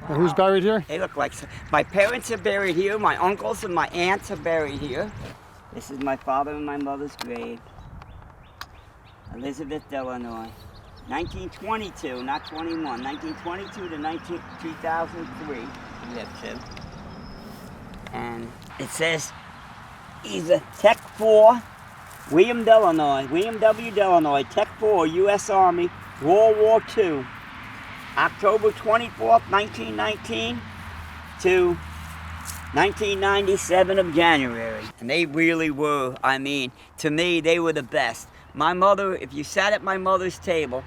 And who's buried here? They look like, my parents are buried here, my uncles and my aunts are buried here. This is my father and my mother's grave. Elizabeth Delanoy. 1922, not 21, 1922 to 2003, we have two. And it says he's a Tech 4, William W. Delanoy, Tech 4, U.S. Army, World War II, October 24th, 1919 to 1997 of January. And they really were, I mean, to me, they were the best. My mother, if you sat at my mother's table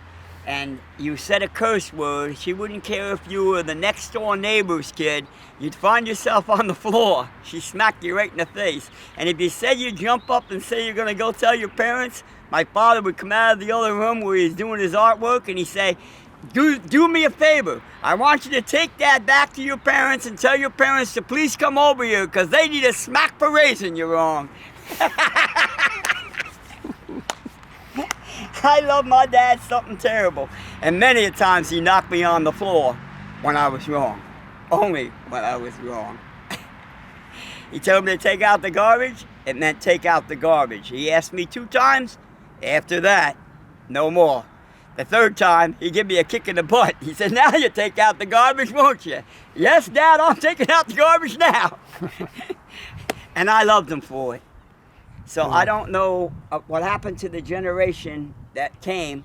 and you said a curse word, she wouldn't care if you were the next door neighbor's kid. You'd find yourself on the floor. She smacked you right in the face. And if you said you jump up and say you're gonna go tell your parents, my father would come out of the other room where he's doing his artwork and he'd say, do me a favor. I want you to take that back to your parents and tell your parents to please come over here because they need a smack for raising you wrong. I love my dad something terrible. And many a times he knocked me on the floor when I was wrong. Only when I was wrong. He told me to take out the garbage. It meant take out the garbage. He asked me 2 times. After that, no more. The 3rd time, he gave me a kick in the butt. He said, now you take out the garbage, won't you? Yes, Dad, I'm taking out the garbage now. And I loved him for it. So I don't know what happened to the generation that came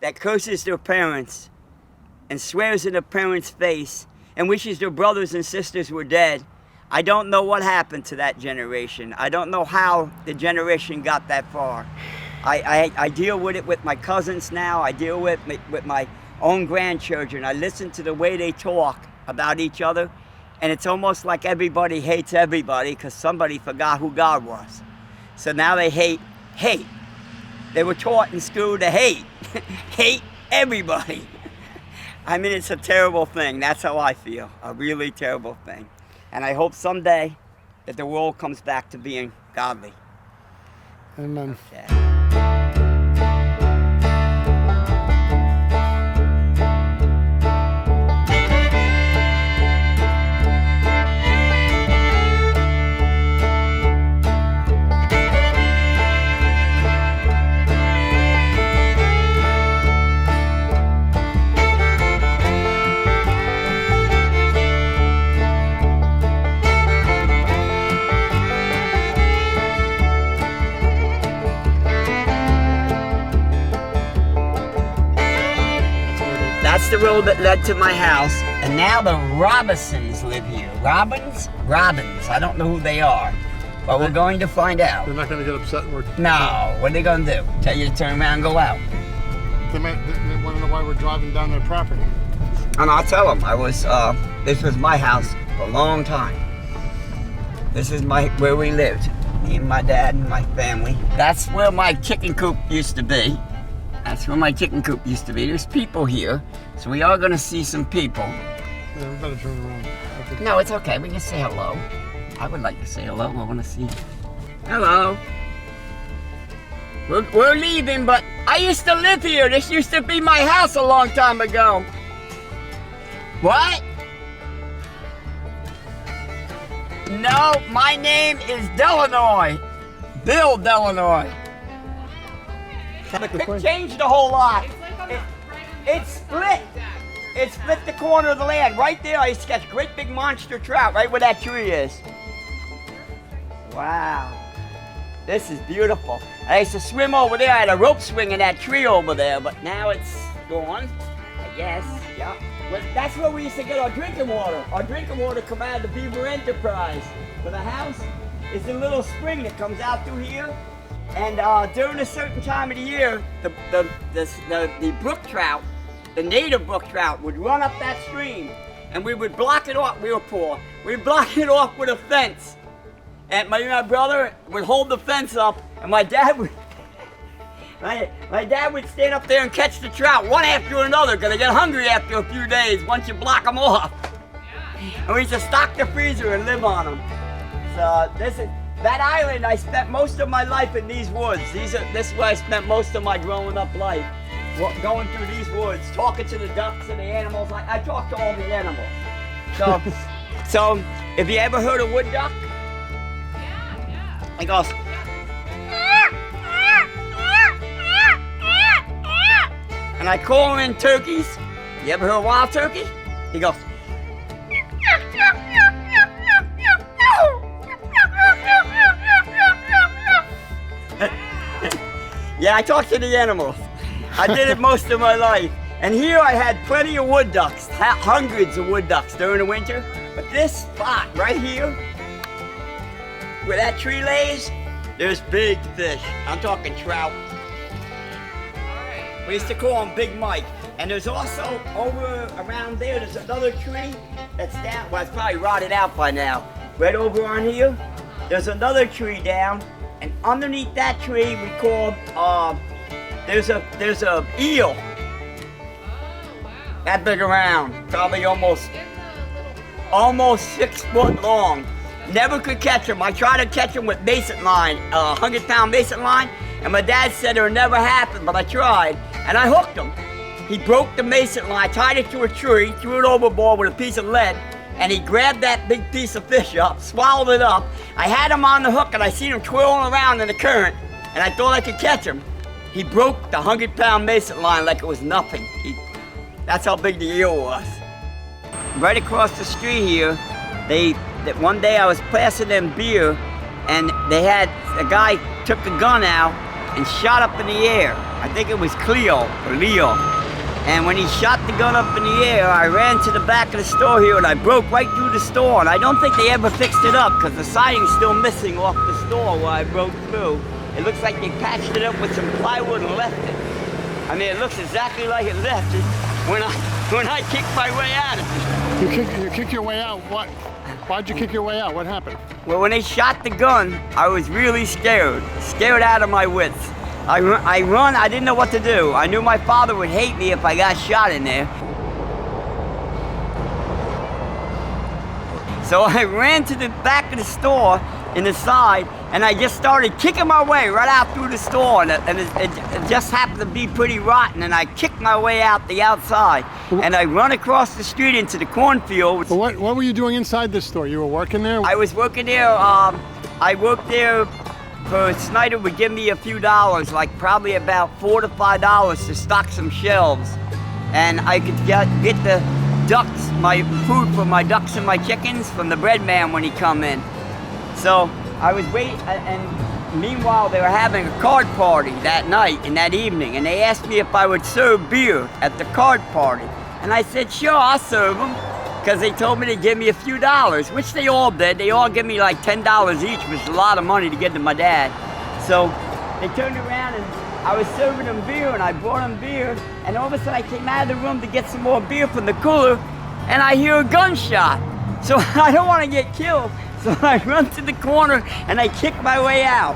that curses their parents and swears in their parents' face and wishes their brothers and sisters were dead. I don't know what happened to that generation. I don't know how the generation got that far. I deal with it with my cousins now. I deal with my own grandchildren. I listen to the way they talk about each other, and it's almost like everybody hates everybody because somebody forgot who God was. So now they hate. They were taught in school to hate. Hate everybody. I mean, it's a terrible thing. That's how I feel. A really terrible thing. And I hope someday that the world comes back to being godly. Amen. Okay. That's the road that led to my house, and now the Robinsons live here. Robbins? I don't know who they are, but we're going to find out. They're not going to get upset. No, what are they going to do? Tell you to turn around and go out. They want to know why we're driving down their property. And I'll tell them, this was my house for a long time. This is where we lived, me and my dad and my family. That's where my chicken coop used to be. That's where my chicken coop used to be. There's people here, so we are going to see some people. Yeah, we better turn around. No, it's okay. We can say hello. I would like to say hello. I want to see. Hello. We're leaving, but I used to live here. This used to be my house a long time ago. What? No, my name is Delanoy. Bill Delanoy. It changed a whole lot. It split. It split the corner of the land. Right there, I used to catch great big monster trout right where that tree is. Wow. This is beautiful. I used to swim over there. I had a rope swing in that tree over there, but now it's gone, I guess. Yeah. Well, that's where we used to get our drinking water. Our drinking water come out of the Beaver Enterprise. For the house is a little spring that comes out through here. And during a certain time of the year, the brook trout, the native brook trout, would run up that stream, and we would block it off. We were poor. We'd block it off with a fence, and my brother would hold the fence up, and my dad would stand up there and catch the trout one after another, because they get hungry after a few days once you block them off. And we used to stock the freezer and live on them. So that island, I spent most of my life in these woods. This is where I spent most of my growing up life. Going through these woods, talking to the ducks and the animals. I talked to all the animals. So if you ever heard a wood duck, it goes. And I call in turkeys. You ever heard a wild turkey? He goes. Yeah, I talk to the animals. I did it most of my life. And here I had plenty of wood ducks, hundreds of wood ducks during the winter. But this spot right here, where that tree lays, there's big fish. I'm talking trout. We used to call him Big Mike. And there's also over around there, there's another tree that's down. Well, it's probably rotted out by now. Right over on here, there's another tree down. And underneath that tree, we call, there's a eel. That big around, probably almost 6 foot long. Never could catch him. I tried to catch him with mason line, 100-pound mason line, and my dad said it would never happen, but I tried, and I hooked him. He broke the mason line, tied it to a tree, threw it overboard with a piece of lead, and he grabbed that big piece of fish up, swallowed it up. I had him on the hook, and I seen him twirling around in the current, and I thought I could catch him. He broke the 100-pound mason line like it was nothing. That's how big the eel was. Right across the street here, one day I was passing them beer, and they had a guy took a gun out and shot up in the air. I think it was Cleo or Leo. And when he shot the gun up in the air, I ran to the back of the store here and I broke right through the store. And I don't think they ever fixed it up because the siding's still missing off the store where I broke through. It looks like they patched it up with some plywood and left it. I mean, it looks exactly like it left it when I kicked my way out of it. You kick your way out? What? Why'd you kick your way out? What happened? Well, when they shot the gun, I was really scared out of my wits. I run, I didn't know what to do. I knew my father would hate me if I got shot in there. So I ran to the back of the store in the side, and I just started kicking my way right out through the store, and it just happened to be pretty rotten, and I kicked my way out the outside, and I run across the street into the cornfield. What were you doing inside this store? You were working there? I was working there, I worked there. Snyder would give me a few dollars, like probably about $4 to $5 to stock some shelves. And I could get the ducks, my food for my ducks and my chickens from the bread man when he come in. So I was waiting, and meanwhile they were having a card party that night and that evening, and they asked me if I would serve beer at the card party. And I said, sure, I'll serve them. Because they told me to give me a few dollars, which they all did. They all give me like $10 each, which is a lot of money to give to my dad. So they turned around and I was serving them beer, and I brought them beer, and all of a sudden I came out of the room to get some more beer from the cooler, and I hear a gunshot. So I don't want to get killed. So I run to the corner and I kick my way out.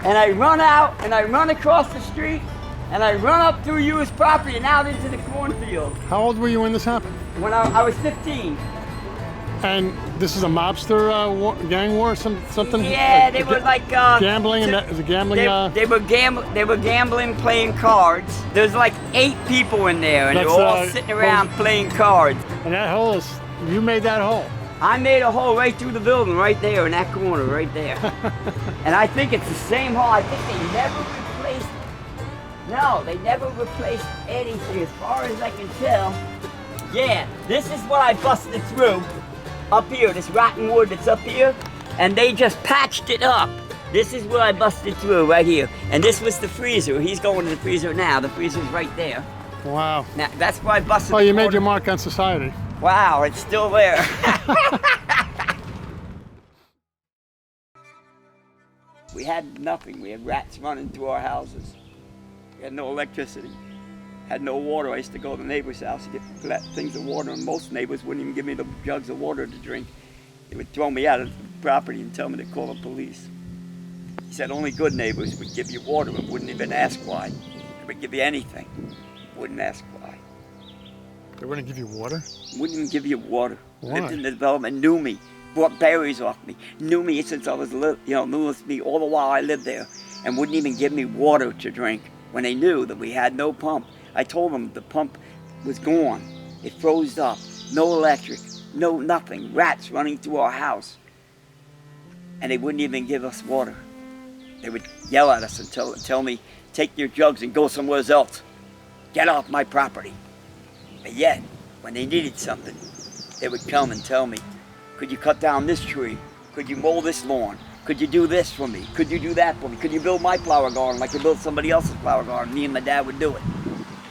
And I run out and I run across the street and I run up through U.S. property and out into the cornfield. How old were you when this happened? When I was 15. And this is a mobster gang war, something? Yeah, they were like gambling. And is it gambling? They were gambling, playing cards. There's like 8 people in there, and they're all sitting around playing cards. And that hole is, you made that hole. I made a hole right through the building, right there in that corner, right there. And I think it's the same hole. I think they never replaced. No, they never replaced anything, as far as I can tell. Yeah, this is what I busted through. Up here, this rotten wood that's up here, and they just patched it up. This is what I busted through right here. And this was the freezer. He's going to the freezer now. The freezer's right there. Wow. Now, that's where I busted. Oh, you made your mark on society. Wow, it's still there. We had nothing. We had rats running through our houses. We had no electricity. Had no water. I used to go to the neighbor's house to get things of water, and most neighbors wouldn't even give me the jugs of water to drink. They would throw me out of the property and tell me to call the police. He said only good neighbors would give you water and wouldn't even ask why. They would give you anything, wouldn't ask why. They wouldn't give you water? Wouldn't even give you water. Why? Lived in the development, knew me, brought berries off me, knew me since I was little, knew me all the while I lived there, and wouldn't even give me water to drink when they knew that we had no pump. I told them the pump was gone. It froze up. No electric, no nothing. Rats running through our house. And they wouldn't even give us water. They would yell at us and tell me, take your jugs and go somewhere else. Get off my property. But yet, when they needed something, they would come and tell me, could you cut down this tree? Could you mow this lawn? Could you do this for me? Could you do that for me? Could you build my flower garden like you built somebody else's flower garden? Me and my dad would do it.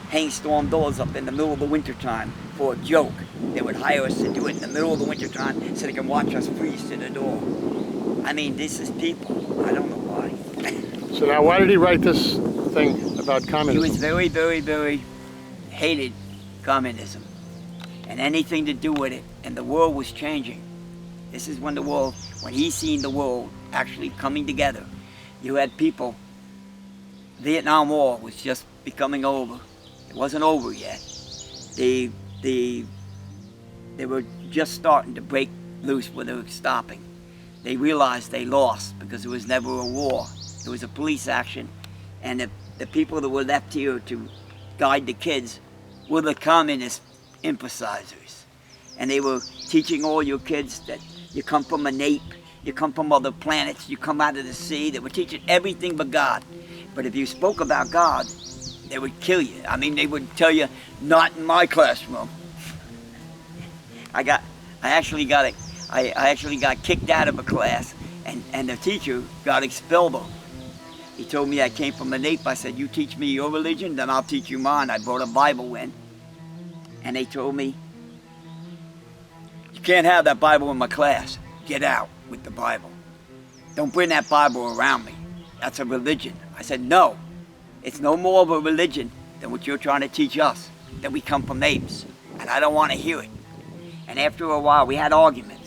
Hang storm doors up in the middle of the wintertime for a joke. They would hire us to do it in the middle of the wintertime so they can watch us freeze to the door. I mean, this is people. I don't know why. So now, why did he write this thing about communism? He was very, very, very hated communism and anything to do with it. And the world was changing. This is when when he seen the world actually coming together. You had people, Vietnam War was just becoming over. It wasn't over yet. They were just starting to break loose where they were stopping. They realized they lost because there was never a war. It was a police action, and the people that were left here to guide the kids were the communist emphasizers. And they were teaching all your kids that you come from an ape, you come from other planets, you come out of the sea. They were teaching everything but God. But if you spoke about God, they would kill you. I mean, they would tell you, not in my classroom. I actually got kicked out of a class, and the teacher got expelled. He told me I came from an ape. I said, you teach me your religion, then I'll teach you mine. I brought a Bible in, and they told me, you can't have that Bible in my class. Get out with the Bible. Don't bring that Bible around me. That's a religion. I said, no, it's no more of a religion than what you're trying to teach us, that we come from apes, and I don't want to hear it. And after a while, we had arguments.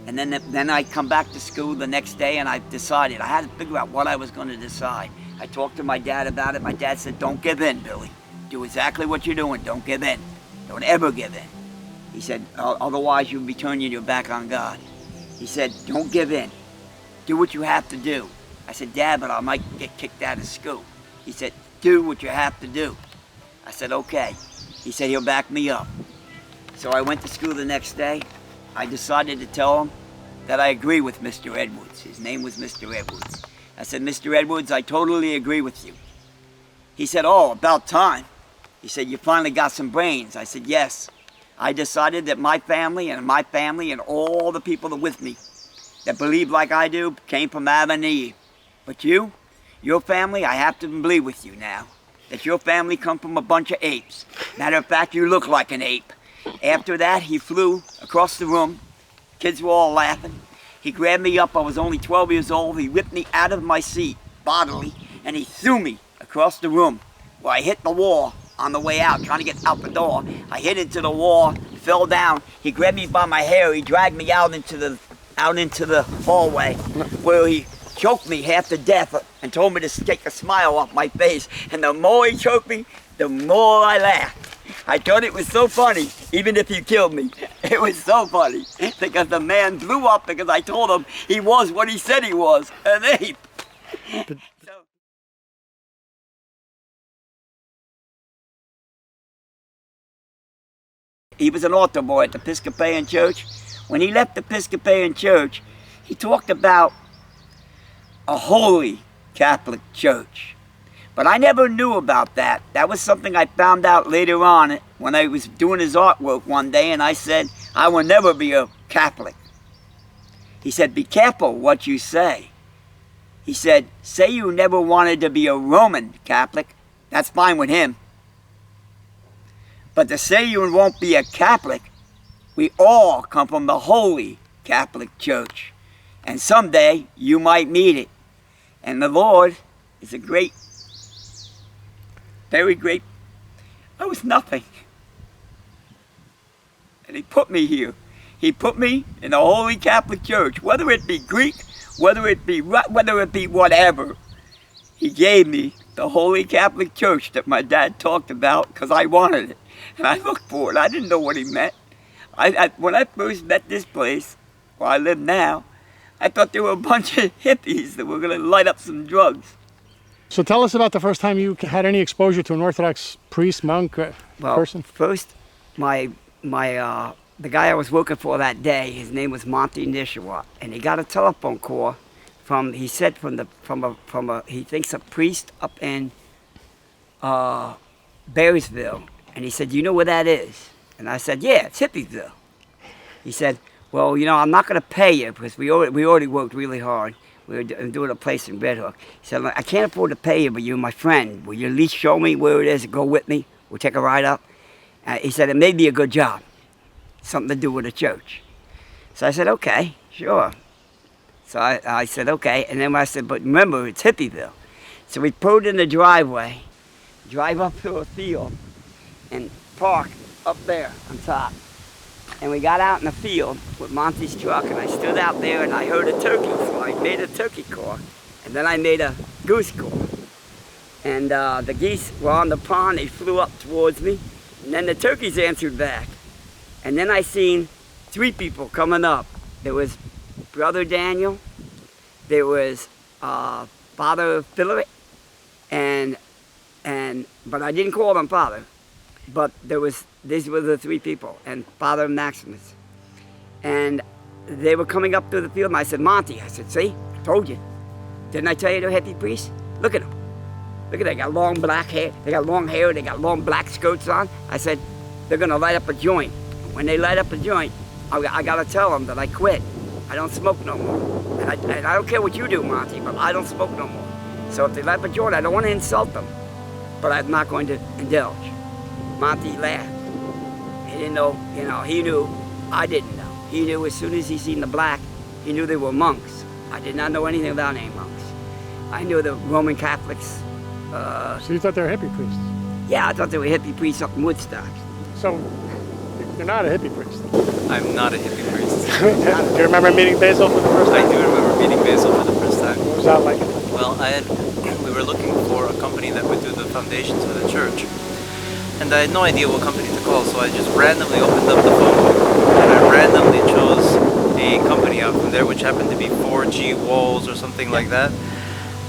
And then I come back to school the next day, and I decided, I had to figure out what I was going to decide. I talked to my dad about it. My dad said, don't give in, Billy. Do exactly what you're doing. Don't give in. Don't ever give in. He said, otherwise you'll be turning your back on God. He said, don't give in. Do what you have to do. I said, Dad, but I might get kicked out of school. He said, do what you have to do. I said, okay. He said he'll back me up. So I went to school the next day. I decided to tell him that I agree with Mr. Edwards. His name was Mr. Edwards. I said, Mr. Edwards, I totally agree with you. He said, oh, about time. He said, you finally got some brains. I said, yes. I decided that my family and all the people that with me that believe like I do came from Adam and Eve. But you, your family, I have to believe with you now that your family come from a bunch of apes. Matter of fact, you look like an ape. After that, he flew across the room. Kids were all laughing. He grabbed me up. I was only 12 years old. He ripped me out of my seat bodily, and he threw me across the room where I hit the wall on the way out, trying to get out the door. I hit into the wall, fell down. He grabbed me by my hair. He dragged me out into the hallway where he choked me half to death and told me to take a smile off my face. And the more he choked me, the more I laughed. I thought it was so funny, even if he killed me. It was so funny, because the man blew up because I told him he was what he said he was, an ape. He was an altar boy at the Episcopalian Church. When he left the Episcopalian Church, he talked about a holy Catholic Church. But I never knew about that. That was something I found out later on when I was doing his artwork one day, and I said, I will never be a Catholic. He said, be careful what you say. He said, say you never wanted to be a Roman Catholic. That's fine with him. But to say you won't be a Catholic, we all come from the Holy Catholic Church. And someday you might meet it. And the Lord is a great, very great, I was nothing. And he put me here. He put me in the Holy Catholic Church, whether it be Greek, whether it be whatever. He gave me the Holy Catholic Church that my dad talked about because I wanted it. And I looked for it. I didn't know what he meant. When I first met this place, where I live now, I thought there were a bunch of hippies that were going to light up some drugs. So tell us about the first time you had any exposure to an Orthodox priest, monk, person. First, my the guy I was working for that day, his name was Monty Nishawat, and he got a telephone call from, he said from a he thinks a priest up in Berrysville, and he said, "You know where that is?" And I said, "Yeah, it's Hippieville." He said, "Well, you know, I'm not going to pay you because we already worked really hard. We were doing a place in Red Hook." He said, "I can't afford to pay you, but you're my friend. Will you at least show me where it is and go with me? We'll take a ride up." He said, "It may be a good job, something to do with the church." So I said, "Okay, sure." So I said, "Okay." And then I said, "But remember, it's Hippieville." So we pulled in the driveway, drive up to a field, and park up there on top. And we got out in the field with Monty's truck, and I stood out there and I heard a turkey. So I made a turkey call, and then I made a goose call. And the geese were on the pond, they flew up towards me, and then the turkeys answered back. And then I seen 3 people coming up. There was Brother Daniel, there was Father Philip, but I didn't call them Father. But these were the 3 people, and Father Maximus. And they were coming up through the field, and I said, "Monty," I said, "See, I told you. Didn't I tell you they're hippie priests? Look at them. Look at them, they got long black hair, they got long hair, they got long black skirts on." I said, "They're gonna light up a joint. When they light up a joint, I gotta tell them that I quit. I don't smoke no more. And I don't care what you do, Monty, but I don't smoke no more. So if they light up a joint, I don't want to insult them, but I'm not going to indulge." Monty laughed. He didn't know, he knew. I didn't know. He knew as soon as he seen the black, he knew they were monks. I did not know anything about any monks. I knew the Roman Catholics. So you thought they were hippie priests? Yeah, I thought they were hippie priests up in Woodstock. So you're not a hippie priest? I'm not a hippie priest. Do you remember meeting Basil for the first time? I do remember meeting Basil for the first time. What was that like? Well, we were looking for a company that would do the foundations for the church. And I had no idea what company to call, so I just randomly opened up the phone book and I randomly chose a company out from there, which happened to be 4G Walls or something like that.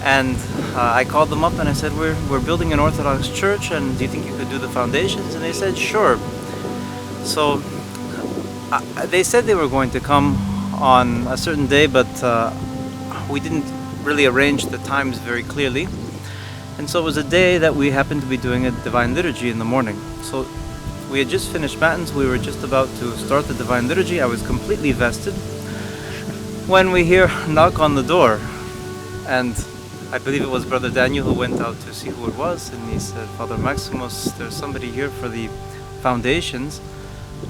And I called them up and I said, we're building an Orthodox church, and do you think you could do the foundations? And they said, sure. So they said they were going to come on a certain day, but we didn't really arrange the times very clearly. And so it was a day that we happened to be doing a Divine Liturgy in the morning. So we had just finished Matins, we were just about to start the Divine Liturgy. I was completely vested when we hear a knock on the door. And I believe it was Brother Daniel who went out to see who it was, and he said, "Father Maximus, there's somebody here for the foundations."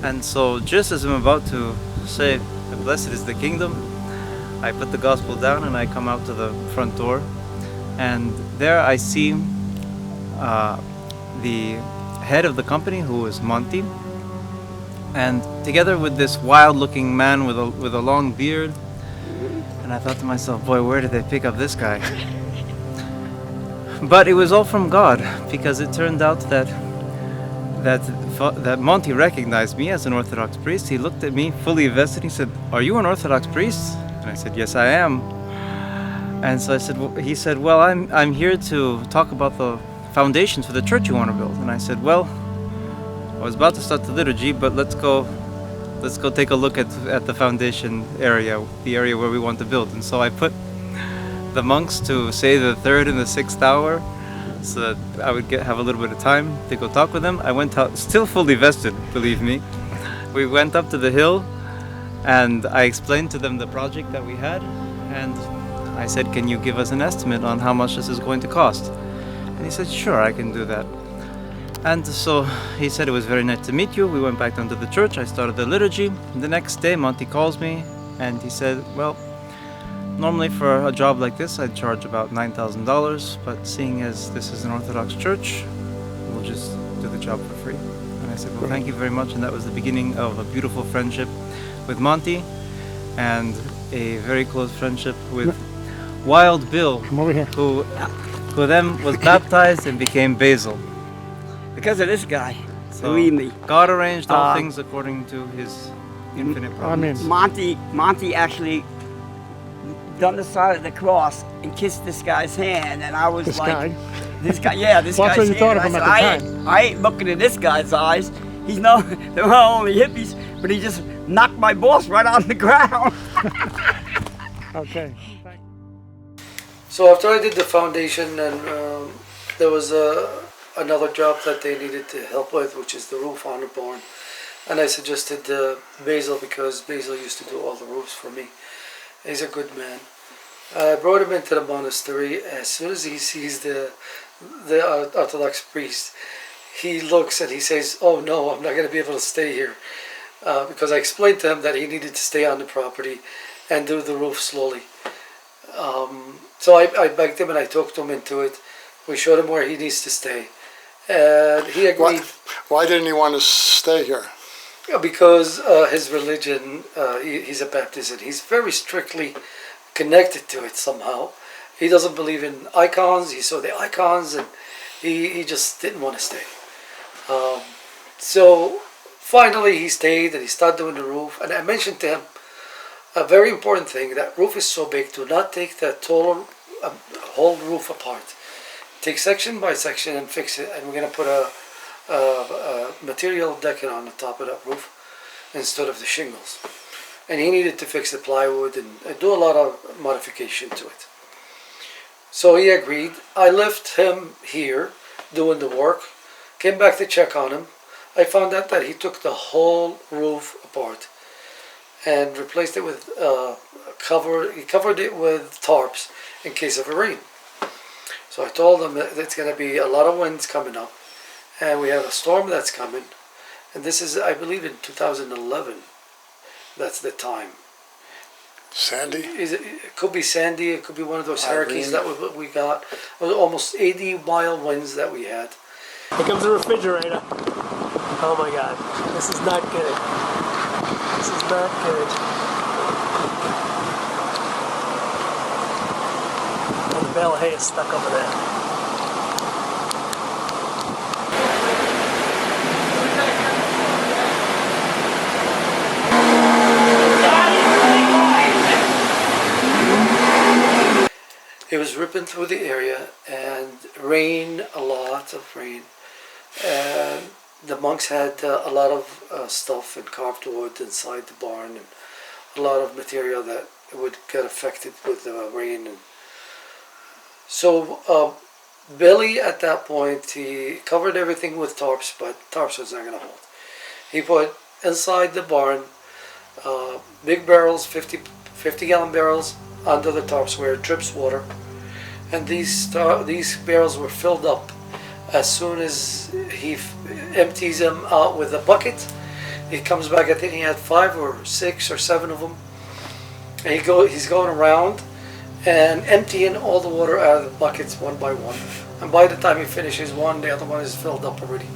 And so just as I'm about to say, "Blessed is the kingdom," I put the gospel down and I come out to the front door. And there I see the head of the company, who is Monty, and together with this wild-looking man with a long beard. And I thought to myself, boy, where did they pick up this guy? But it was all from God, because it turned out that Monty recognized me as an Orthodox priest. He looked at me fully vested. He said, "Are you an Orthodox priest?" And I said, "Yes, I am." And so he said, "Well, I'm here to talk about the foundations for the church you want to build." And I said, "Well, I was about to start the liturgy, but let's go take a look at the foundation area, the area where we want to build." And so I put the monks to say the 3rd and the 6th hour, so that I would have a little bit of time to go talk with them. I went out, still fully vested, believe me. We went up to the hill, and I explained to them the project that we had, and I said, "Can you give us an estimate on how much this is going to cost?" And he said, "Sure, I can do that." And so he said, "It was very nice to meet you." We went back down to the church. I started the liturgy. The next day, Monty calls me and he said, "Well, normally for a job like this, I'd charge about $9,000, but seeing as this is an Orthodox church, we'll just do the job for free." And I said, "Well, thank you very much." And that was the beginning of a beautiful friendship with Monty, and a very close friendship with Wild Bill, who then was baptized and became Basil. Because of this guy, So believe me. God arranged all things according to His infinite providence. Monty actually done the sign of the cross and kissed this guy's hand, and I was This like, guy? "This guy, yeah, this Well, guy's that's what you hand." thought of And him I at said, the time. I ain't looking in this guy's eyes. He's no, they're not only hippies, but he just knocked my boss right on the ground. Okay. So after I did the foundation, and there was another job that they needed to help with, which is the roof on the barn. And I suggested Basil, because Basil used to do all the roofs for me. He's a good man. I brought him into the monastery. As soon as he sees the Orthodox priest, he looks and he says, "Oh no, I'm not going to be able to stay here," because I explained to him that he needed to stay on the property and do the roof slowly. So I begged him and I talked him into it. We showed him where he needs to stay, and he agreed. Why didn't he want to stay here? Because his religion, he's a Baptist, and he's very strictly connected to it somehow. He doesn't believe in icons. He saw the icons, and he just didn't want to stay. So finally he stayed, and he started doing the roof. And I mentioned to him a very important thing: that roof is so big, do not take the total whole roof apart. Take section by section and fix it. And we're going to put a material decking on the top of that roof instead of the shingles. And he needed to fix the plywood and do a lot of modification to it. So he agreed. I left him here doing the work, came back to check on him. I found out that he took the whole roof apart and replaced it with he covered it with tarps in case of a rain. So I told him that it's going to be a lot of winds coming up, and we have a storm that's coming, and this is, I believe, in 2011. That's the time. Sandy? It could be Sandy. It could be one of those hurricanes that we got. It was almost 80-mile winds that we had. Here comes the refrigerator. Oh my God, this is not good. This is not good. And the bale of hay is stuck over there. It was ripping through the area, and rain, a lot of rain. And the monks had a lot of stuff and carved wood inside the barn, and a lot of material that would get affected with the rain. And so Billy, at that point, he covered everything with tarps, but tarps was not going to hold. He put inside the barn big barrels, 50-gallon barrels, under the tarps where it drips water, and these barrels were filled up. As soon as he empties them out with a bucket, he comes back. I think he had 5 or 6 or 7 of them, and he's going around and emptying all the water out of the buckets one by one. And by the time he finishes one, the other one is filled up already.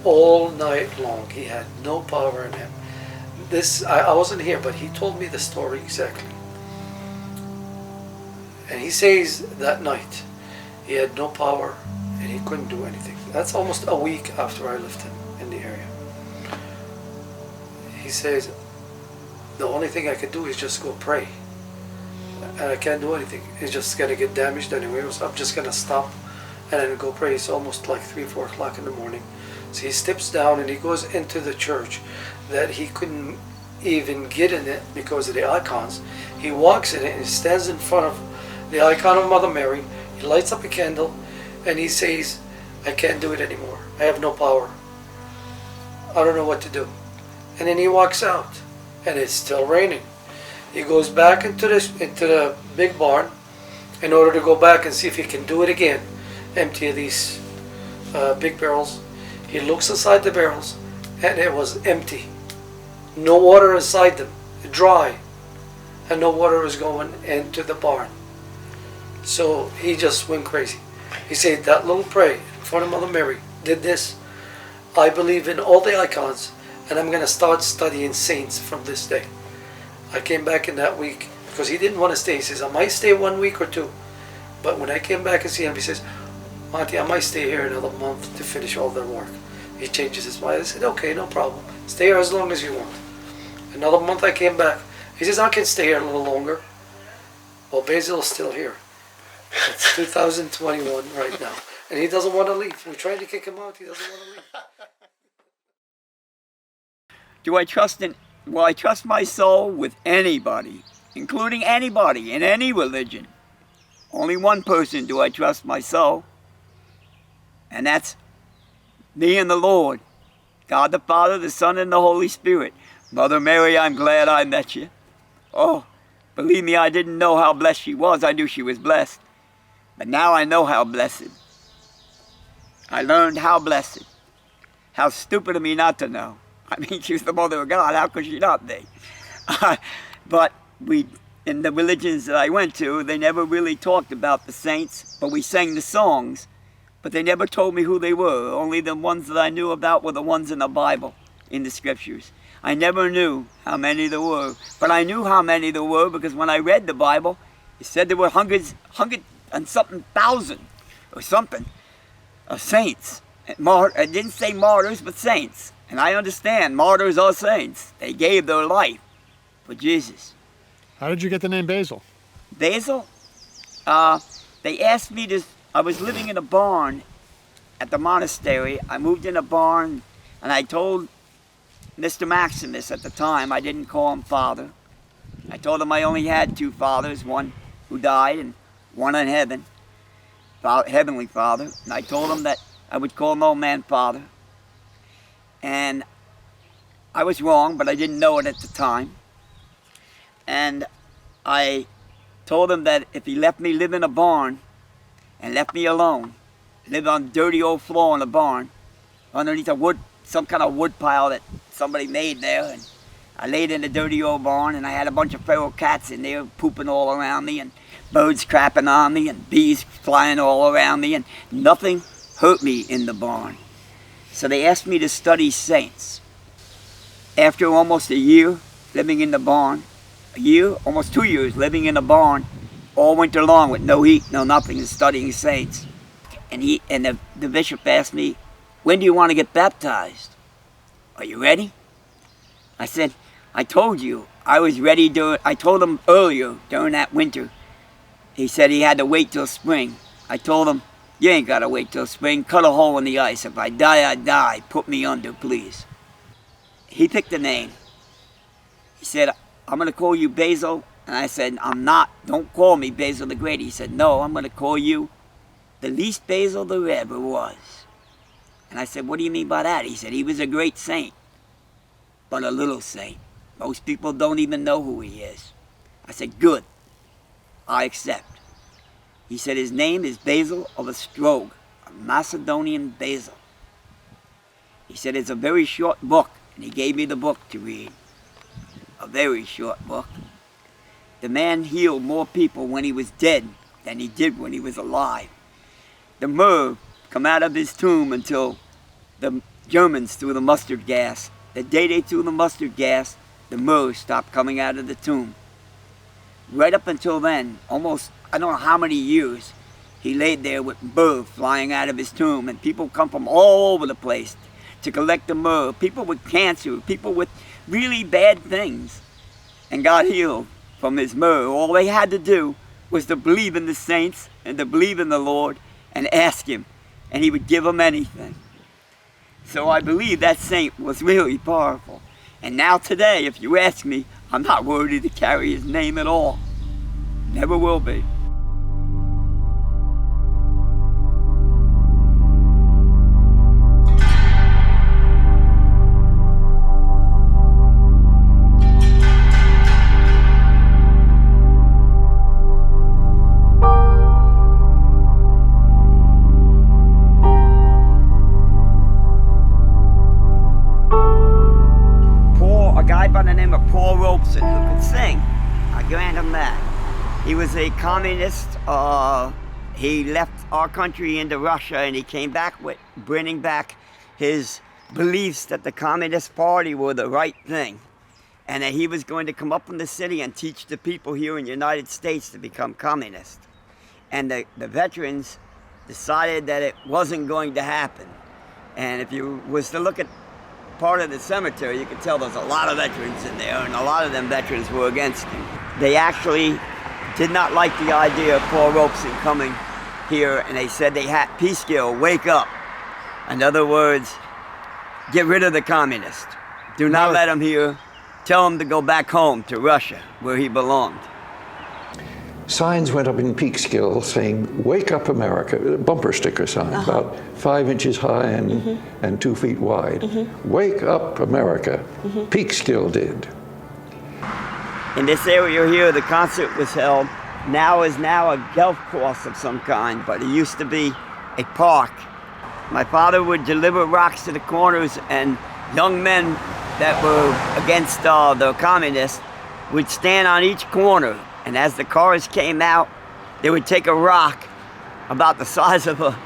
All night long, he had no power in him. I wasn't here, but he told me the story exactly. And he says that night he had no power and he couldn't do anything. That's almost a week after I left him in the area. He says, the only thing I could do is just go pray. And I can't do anything. It's just going to get damaged anyway, so I'm just going to stop and then go pray. It's almost like 3, 4 o'clock in the morning. So he steps down and he goes into the church that he couldn't even get in it because of the icons. He walks in it and he stands in front of the icon of Mother Mary. He lights up a candle and he says, I can't do it anymore. I have no power. I don't know what to do. And then he walks out and it's still raining. He goes back into the big barn in order to go back and see if he can do it again. Empty these big barrels. He looks inside the barrels and it was empty. No water inside them, dry, and no water was going into the barn. So he just went crazy. He said, that little prayer in front of Mother Mary did this. I believe in all the icons, and I'm going to start studying saints from this day. I came back in that week because he didn't want to stay. He says, I might stay 1 week or 2. But when I came back and see him, he says, Monty, I might stay here another month to finish all their work. He changes his mind. I said, okay, no problem. Stay here as long as you want. Another month I came back. He says, I can stay here a little longer. Well, Basil is still here. It's 2021 right now. And he doesn't want to leave. We're trying to kick him out. He doesn't want to leave. Do I trust will I trust my soul with anybody, including anybody in any religion? Only one person do I trust my soul, and that's me and the Lord, God the Father, the Son, and the Holy Spirit. Mother Mary, I'm glad I met you. Oh, believe me, I didn't know how blessed she was. I knew she was blessed. But now I know how blessed. I learned how blessed. How stupid of me not to know. I mean, she was the mother of God. How could she not be? But in the religions that I went to, they never really talked about the saints, but we sang the songs. But they never told me who they were. Only the ones that I knew about were the ones in the Bible, in the scriptures. I never knew how many there were. But I knew how many there were because when I read the Bible, it said there were hundred and something thousand or something of saints. It didn't say martyrs, but saints. And I understand martyrs are saints. They gave their life for Jesus. How did you get the name Basil? Basil? They asked me to... I was living in a barn at the monastery. I moved in a barn, and I told Mr. Maximus at the time, I didn't call him father. I told him I only had two fathers, one who died and one in heaven, Heavenly Father. And I told him that I would call no man father. And I was wrong, but I didn't know it at the time. And I told him that if he left me live in a barn, and left me alone, lived on dirty old floor in the barn, underneath some kind of wood pile that somebody made there, and I laid in the dirty old barn, and I had a bunch of feral cats in there pooping all around me, and birds crapping on me, and bees flying all around me, and nothing hurt me in the barn. So they asked me to study saints. After almost a year living in the barn, almost 2 years living in the barn, all winter long with no heat, no nothing, and studying saints. And the bishop asked me, when do you want to get baptized? Are you ready? I said, I told you I was ready. I told him earlier during that winter. He said he had to wait till spring. I told him, you ain't got to wait till spring. Cut a hole in the ice. If I die, I die. Put me under, please. He picked a name. He said, I'm going to call you Basil. And I said, I'm not. Don't call me Basil the Great. He said, no, I'm going to call you the least Basil there ever was. And I said, what do you mean by that? He said, he was a great saint, but a little saint. Most people don't even know who he is. I said, good. I accept. He said, his name is Basil of Ostrog, a Macedonian Basil. He said, it's a very short book. And he gave me the book to read. A very short book. The man healed more people when he was dead than he did when he was alive. The myrrh come out of his tomb until the Germans threw the mustard gas. The day they threw the mustard gas, the myrrh stopped coming out of the tomb. Right up until then, almost, I don't know how many years, he laid there with myrrh flying out of his tomb, and people come from all over the place to collect the myrrh. People with cancer, people with really bad things, and got healed from his myrrh. All they had to do was to believe in the saints and to believe in the Lord and ask him, and he would give them anything. So I believe that saint was really powerful. And now today, if you ask me, I'm not worthy to carry his name at all. Never will be. He was a communist. He left our country into Russia, and he came back with bringing back his beliefs that the Communist Party were the right thing, and that he was going to come up in the city and teach the people here in the United States to become communist. And the veterans decided that it wasn't going to happen. And if you was to look at part of the cemetery, you could tell there's a lot of veterans in there, and a lot of them veterans were against him. They actually did not like the idea of Paul Robeson coming here, and they said they had Peakskill, wake up. In other words, get rid of the communists. Do not let him here. Tell him to go back home to Russia, where he belonged. Signs went up in Peakskill saying, "Wake up America," a bumper sticker sign, about 5 inches high and 2 feet wide. "Wake up America." Peakskill did. In this area here, the concert was held. Now is a golf course of some kind, but it used to be a park. My father would deliver rocks to the corners, and young men that were against the communists would stand on each corner, and as the cars came out, they would take a rock about the size of a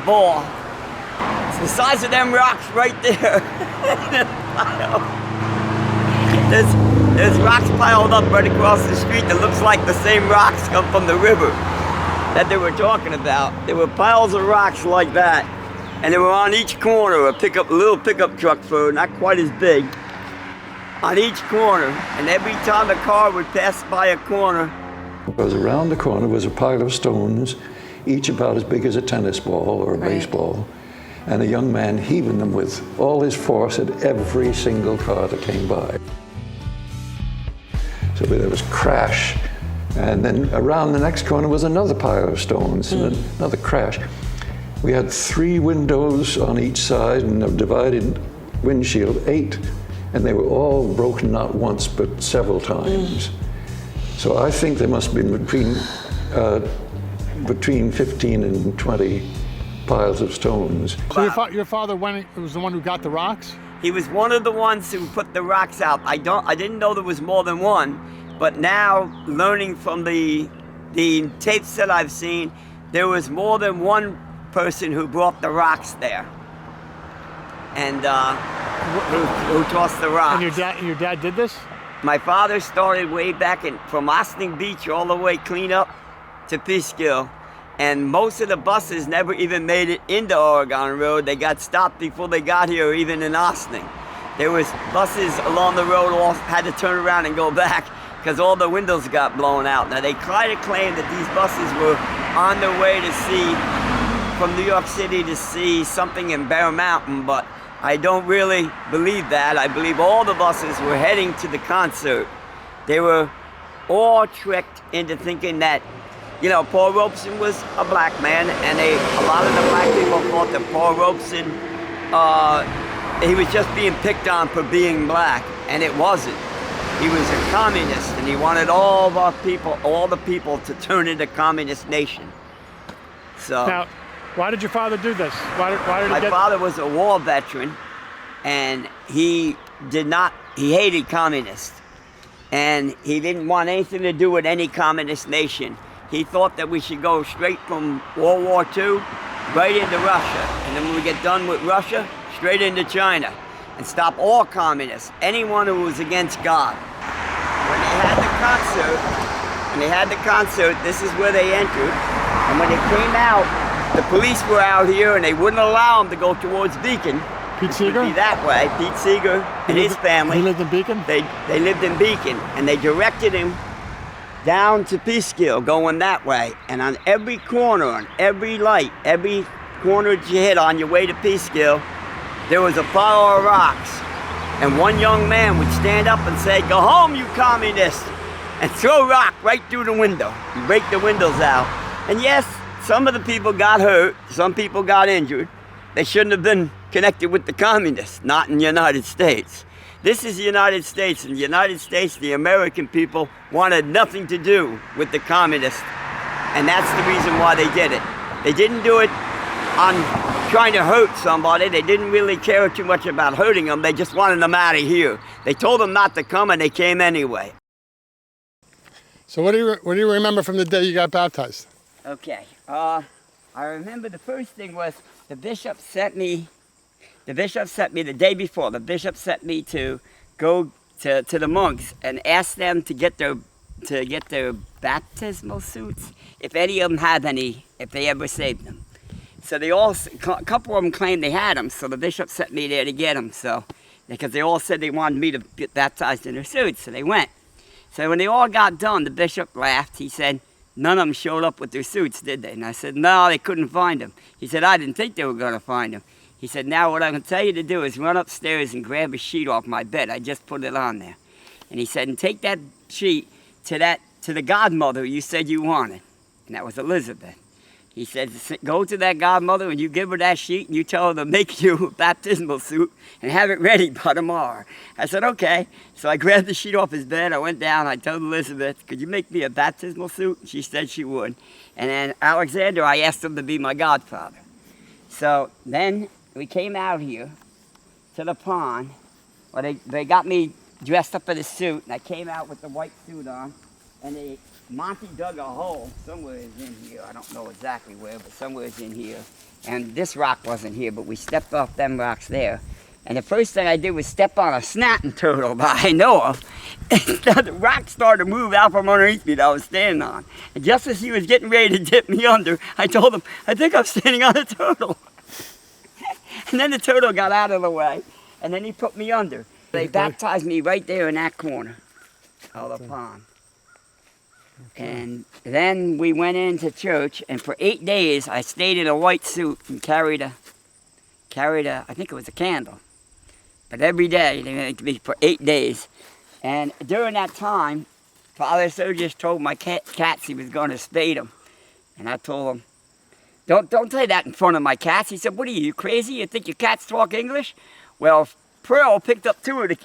ball. It's the size of them rocks right there. There's rocks piled up right across the street that looks like the same rocks come from the river that they were talking about. There were piles of rocks like that, and they were on each corner, a little pickup truck for not quite as big, on each corner, and every time a car would pass by a corner. Because around the corner was a pile of stones, each about as big as a tennis ball or a baseball, and a young man heaving them with all his force at every single car that came by. So there was crash, and then around the next corner was another pile of stones and another crash. We had 3 windows on each side and a divided windshield, 8, and they were all broken not once but several times. So I think there must have been between 15 and 20 piles of stones. So your father was the one who got the rocks? He was one of the ones who put the rocks out. I didn't know there was more than one, but now learning from the tapes that I've seen, there was more than one person who brought the rocks there, and who tossed the rocks. And your dad did this? My father started way back from Austin Beach all the way clean up to Peakskill. And most of the buses never even made it into Oregon Road. They got stopped before they got here, even in Austin. There was buses along the road all had to turn around and go back because all the windows got blown out. Now they try to claim that these buses were on their way to from New York City to see something in Bear Mountain, but I don't really believe that. I believe all the buses were heading to the concert. They were all tricked into thinking that, you know, Paul Robeson was a black man, and a lot of the black people thought that Paul Robeson, he was just being picked on for being black, and it wasn't. He was a communist, and he wanted all the people to turn into communist nation. So now, why did your father do this? Why did my father was a war veteran, and he hated communists, and he didn't want anything to do with any communist nation. He thought that we should go straight from World War II right into Russia. And then when we get done with Russia, straight into China. And stop all communists, anyone who was against God. When they had the concert, this is where they entered. And when they came out, the police were out here and they wouldn't allow them to go towards Beacon. Pete Seeger? Be that way. Pete Seeger and his family. He lived in Beacon? They lived in Beacon, and they directed him down to Peakskill, going that way. And on every corner, on every light, every corner that you hit on your way to Peakskill, there was a pile of rocks. And one young man would stand up and say, "Go home, you communists," and throw a rock right through the window and break the windows out. And yes, some of the people got hurt, some people got injured. They shouldn't have been connected with the communists, not in the United States. This is the United States. In the United States, the American people wanted nothing to do with the communists. And that's the reason why they did it. They didn't do it on trying to hurt somebody. They didn't really care too much about hurting them. They just wanted them out of here. They told them not to come, and they came anyway. So what do you remember from the day you got baptized? Okay. I remember the first thing was the bishop sent me the day before. The bishop sent me to go to the monks and ask them to get their baptismal suits, if any of them had any, if they ever saved them. So a couple of them claimed they had them, so the bishop sent me there to get them. So, because they all said they wanted me to get baptized in their suits, so they went. So when they all got done, the bishop laughed. He said, "None of them showed up with their suits, did they?" And I said, "No, they couldn't find them." He said, "I didn't think they were going to find them." He said, now what I'm going to tell you to do is run upstairs and grab a sheet off my bed. I just put it on there. And he said, and take that sheet to the godmother you said you wanted. And that was Elizabeth. He said, go to that godmother and you give her that sheet and you tell her to make you a baptismal suit and have it ready by tomorrow. I said, okay. So I grabbed the sheet off his bed. I went down. I told Elizabeth, could you make me a baptismal suit? She said she would. And then Alexander, I asked him to be my godfather. So then we came out here to the pond. Well, they got me dressed up in a suit, and I came out with the white suit on. And Monty dug a hole somewhere in here. I don't know exactly where, but somewhere in here. And this rock wasn't here, but we stepped off them rocks there. And the first thing I did was step on a snapping turtle that I know of. And the rock started to move out from underneath me that I was standing on. And just as he was getting ready to dip me under, I told him, I think I'm standing on a turtle. And then the turtle got out of the way, and then he put me under. They baptized me right there in that corner of the pond. Okay. And then we went into church, and for 8 days I stayed in a white suit and carried a, I think it was a candle. But every day, they made me for 8 days. And during that time, Father Sergius told my cats he was going to spade them. And I told him, don't say that in front of my cats. He said, what are you crazy? You think your cats talk English? Well, Pearl picked up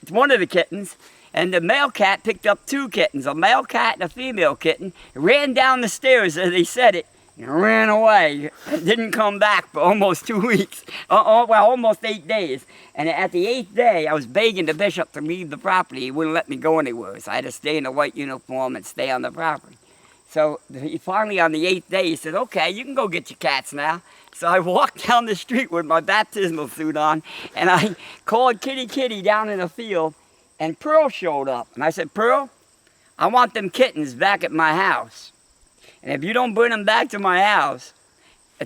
one of the kittens, and the male cat picked up 2 kittens, a male cat and a female kitten, ran down the stairs as he said it, and ran away. Didn't come back for almost 2 weeks, well, almost 8 days. And at the 8th day, I was begging the bishop to leave the property. He wouldn't let me go anywhere, so I had to stay in a white uniform and stay on the property. So he finally, on the 8th day, he said, okay, you can go get your cats now. So I walked down the street with my baptismal suit on, and I called Kitty down in the field, and Pearl showed up. And I said, Pearl, I want them kittens back at my house. And if you don't bring them back to my house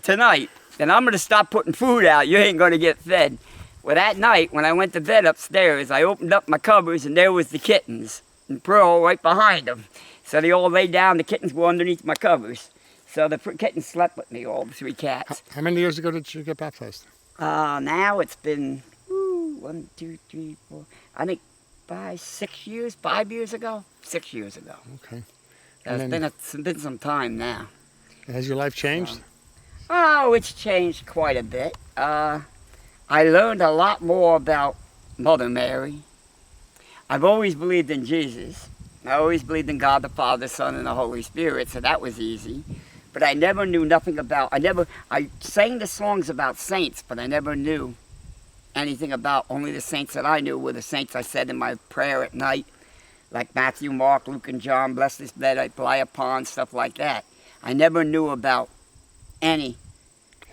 tonight, then I'm going to stop putting food out. You ain't going to get fed. Well, that night, when I went to bed upstairs, I opened up my cupboards, and there was the kittens, and Pearl right behind them. So they all lay down. The kittens were underneath my covers. So the kittens slept with me, all the 3 cats. How many years ago did you get baptized? Now it's been 1, 2, 3, 4. I think 5 years ago. 6 years ago. Okay. It's been some time now. Has your life changed? Oh, it's changed quite a bit. I learned a lot more about Mother Mary. I've always believed in Jesus. I always believed in God the Father, Son, and the Holy Spirit, so that was easy. But I never knew nothing about, I sang the songs about saints, but I never knew anything about, only the saints that I knew were the saints I said in my prayer at night, like Matthew, Mark, Luke, and John, bless this bed I lie upon, stuff like that. I never knew about any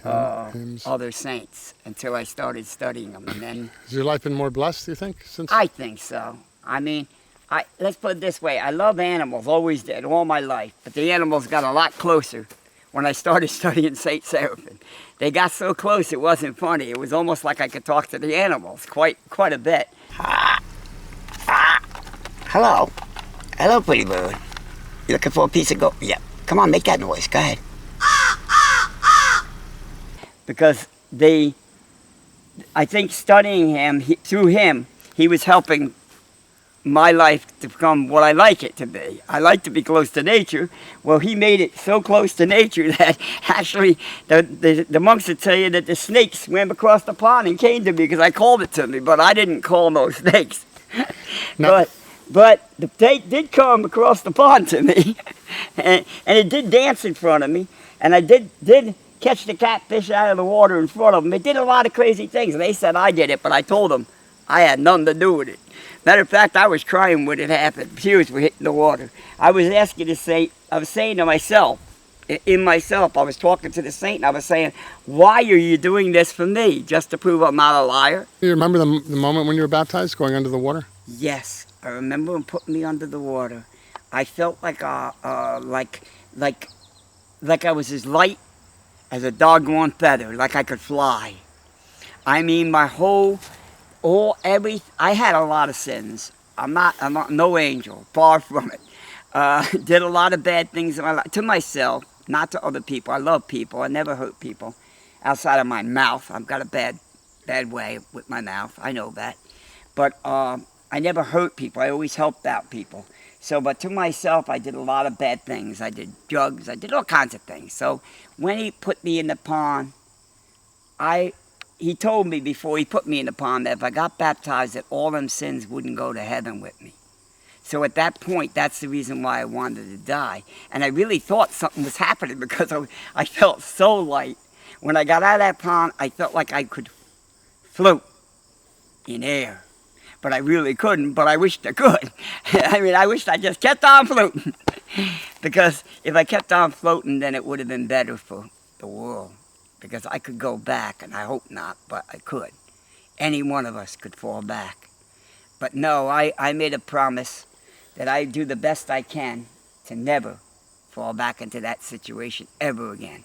other saints until I started studying them. And then, has your life been more blessed, do you think? Since I think so. I mean, let's put it this way. I love animals, always did, all my life. But the animals got a lot closer when I started studying St. Seraphim. They got so close it wasn't funny. It was almost like I could talk to the animals quite a bit. Hello. Hello, pretty bird. You looking for a piece of gold? Yeah. Come on, make that noise. Go ahead. Because I think studying him, through him, he was helping my life to become what I like it to be. I like to be close to nature. Well, he made it so close to nature that actually the monks would tell you that the snakes swam across the pond and came to me because I called it to me, but I didn't call those snakes. No. But the snake did come across the pond to me, and it did dance in front of me, and I did catch the catfish out of the water in front of them. It did a lot of crazy things, and they said I did it, but I told them I had nothing to do with it. Matter of fact, I was crying when it happened. Tears were hitting the water. I was saying to myself, I was talking to the saint, and I was saying, why are you doing this for me? Just to prove I'm not a liar? Do you remember the moment when you were baptized, going under the water? Yes, I remember him putting me under the water. I felt like I was as light as a doggone feather, like I could fly. I mean, I had a lot of sins. I'm not no angel, far from it. Did a lot of bad things in my life, to myself, not to other people. I love people. I never hurt people outside of my mouth. I've got a bad bad way with my mouth. I know that. But I never hurt people. I always helped out people. So, but to myself, I did a lot of bad things. I did drugs. I did all kinds of things. So when he put me in the pond, he told me before he put me in the pond that if I got baptized, that all them sins wouldn't go to heaven with me. So at that point, that's the reason why I wanted to die. And I really thought something was happening because I felt so light. When I got out of that pond, I felt like I could float in air. But I really couldn't, but I wished I could. I mean, I wished I just kept on floating. Because if I kept on floating, then it would have been better for the world. Because I could go back, and I hope not, but I could. Any one of us could fall back. But no, I made a promise that I do the best I can to never fall back into that situation ever again.